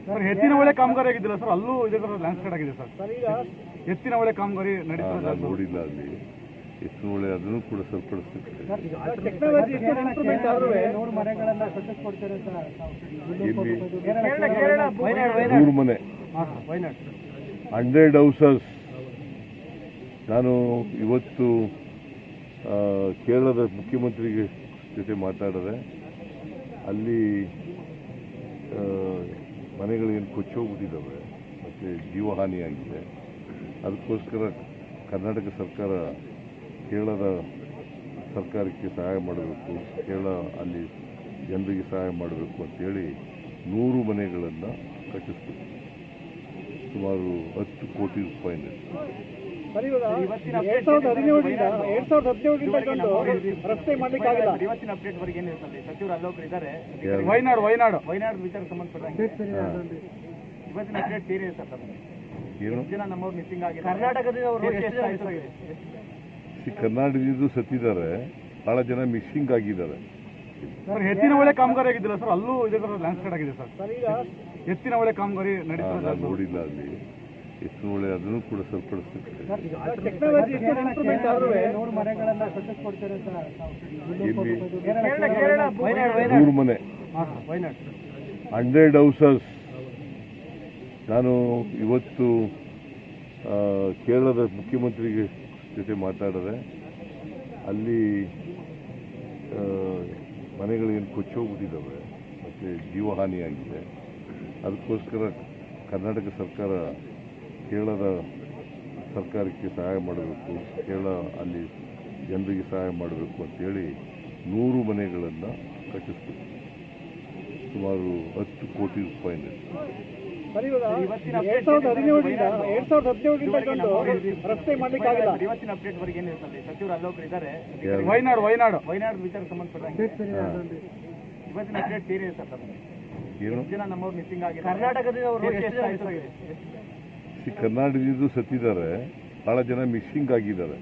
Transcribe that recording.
Sir ಎತ್ತಿನ ಒಳ್ಳೆ ಕಾಮಗಾರಿ ಆಗಿದ್ದಿಲ್ಲ ಸರ್, ಅಲ್ಲೂ ಇದೇ ತರ ಲ್ಯಾಂಡ್ಸ್ಲೈಡ್ ಆಗಿದೆ ಸರ್. ಈಗ ಎತ್ತಿನ ಒಳ್ಳೆ ಕಾಮಗಾರಿ ನಡೀತಾ ನೋಡಿಲ್ಲ ಅಲ್ಲಿ ಎತ್ತಿನ ಒಳ್ಳೆ ಅದನ್ನು ಕೂಡ ಸರಿಪಡಿಸ್ತಿದ್ದಾರೆ. ನೂರು ಮನೆ 100 houses. ನಾನು ಇವತ್ತು ಕೇರಳದ ಮುಖ್ಯಮಂತ್ರಿಗೆ ಜೊತೆ ಮಾತಾಡಿದೆ. ಅಲ್ಲಿ ಮನೆಗಳೇನು ಕೊಚ್ಚೋಗ್ಬಿಟ್ಟಿದ್ದಾವೆ ಮತ್ತು ಜೀವಹಾನಿಯಾಗಿದೆ. ಅದಕ್ಕೋಸ್ಕರ ಕರ್ನಾಟಕ ಸರ್ಕಾರ ಕೇರಳದ ಸರ್ಕಾರಕ್ಕೆ ಸಹಾಯ ಮಾಡಬೇಕು, ಕೇರಳ ಅಲ್ಲಿ ಜನರಿಗೆ ಸಹಾಯ ಮಾಡಬೇಕು ಅಂತೇಳಿ 100 ಮನೆಗಳನ್ನು ಕಟ್ಟಿಸ್ಬೇಕು. ಸುಮಾರು 10 ಕೋಟಿ ರೂಪಾಯಿನಲ್ಲಿ. ರಸ್ತೆ ಮಾಡಲಿಕ್ಕಾಗಿಲ್ಲ. ಇವತ್ತಿನ ಅಪ್ಡೇಟ್ ವರೆಗೆ ಏನಿರ್ತದೆ ಸಚಿವರು ಅಲ್ಲೋಕರು ಇದ್ದಾರೆ. ವಯನಾಡು ವಿಚಾರ ಸಂಬಂಧಪಟ್ಟಂಗೆ ಇವತ್ತಿನ ಅಪ್ಡೇಟ್ ಸೇರಿ ಸರ್. ಏನು ಜನ ನಮ್ಮವ್ರು ಮಿಸ್ಸಿಂಗ್ ಆಗಿದೆ ಕರ್ನಾಟಕದಿಂದ ಸತ್ತಿದ್ದಾರೆ, ಬಹಳ ಜನ ಮಿಸ್ಸಿಂಗ್ ಆಗಿದ್ದಾರೆ. ಸರ್ ಎತ್ತಿನ ಒಳ್ಳೆ ಕಾಮಗಾರಿ ಆಗಿದ್ದಿಲ್ಲ ಸರ್, ಅಲ್ಲೂ ಇದೇ ತರ ಲ್ಯಾಂಡ್ಸ್ಲೈಡ್ ಆಗಿದೆ ಸರ್. ಈಗ ಎತ್ತಿನ ಒಳ್ಳೆ ಕಾಮಗಾರಿ ನಡೀತಾ ನೋಡಿಲ್ಲ ಅಲ್ಲಿ ಎತ್ತಿನ ಒಳ್ಳೆ ಅದನ್ನು ಕೂಡ ಸರಿಪಡಿಸ್ತಿದ್ದಾರೆ. ನೂರು ಮನೆ 100 houses. ನಾನು ಇವತ್ತು ಕೇರಳದ ಮುಖ್ಯಮಂತ್ರಿಗೆ ಜೊತೆ ಮಾತಾಡಿದೆ. ಅಲ್ಲಿ ಮನೆಗಳೇನು ಕೊಚ್ಚೋಗ್ಬಿಟ್ಟಿದ್ದಾವೆ ಮತ್ತು ಜೀವಹಾನಿಯಾಗಿದೆ. ಅದಕ್ಕೋಸ್ಕರ ಕರ್ನಾಟಕ ಸರ್ಕಾರ ಕೇರಳದ ಸರ್ಕಾರಕ್ಕೆ ಸಹಾಯ ಮಾಡಬೇಕು, ಕೇರಳ ಅಲ್ಲಿ ಜನರಿಗೆ ಸಹಾಯ ಮಾಡಬೇಕು ಅಂತೇಳಿ 100 ಮನೆಗಳನ್ನು ಕಟ್ಟಿಸ್ಬೇಕು. ಸುಮಾರು 10 ಕೋಟಿ ರೂಪಾಯಿನಲ್ಲಿ. ರಸ್ತೆ ಮಾಡಲಿಕ್ಕಾಗಿಲ್ಲ. ಇವತ್ತಿನ ಅಪ್ಡೇಟ್ ವರೆಗೆ ಏನಿರ್ತದೆ ಸಚಿವರು ಅಲ್ಲೋಕರು ಇದ್ದಾರೆ. ವಯನಾಡು ವಿಚಾರ ಸಂಬಂಧಪಟ್ಟಂಗೆ ಇವತ್ತಿನ ಅಪ್ಡೇಟ್ ಸೇರಿ ಸರ್. ಏನು ಜನ ನಮ್ಮವ್ರು ಮಿಸ್ಸಿಂಗ್ ಆಗಿದೆ. ಕರ್ನಾಟಕದಿಂದ ಕರ್ನಾಟಕದಿಂದ ಸತ್ತಿದ್ದಾರೆ, ಬಹಳ ಜನ ಮಿಸ್ಸಿಂಗ್ ಆಗಿದ್ದಾರೆ.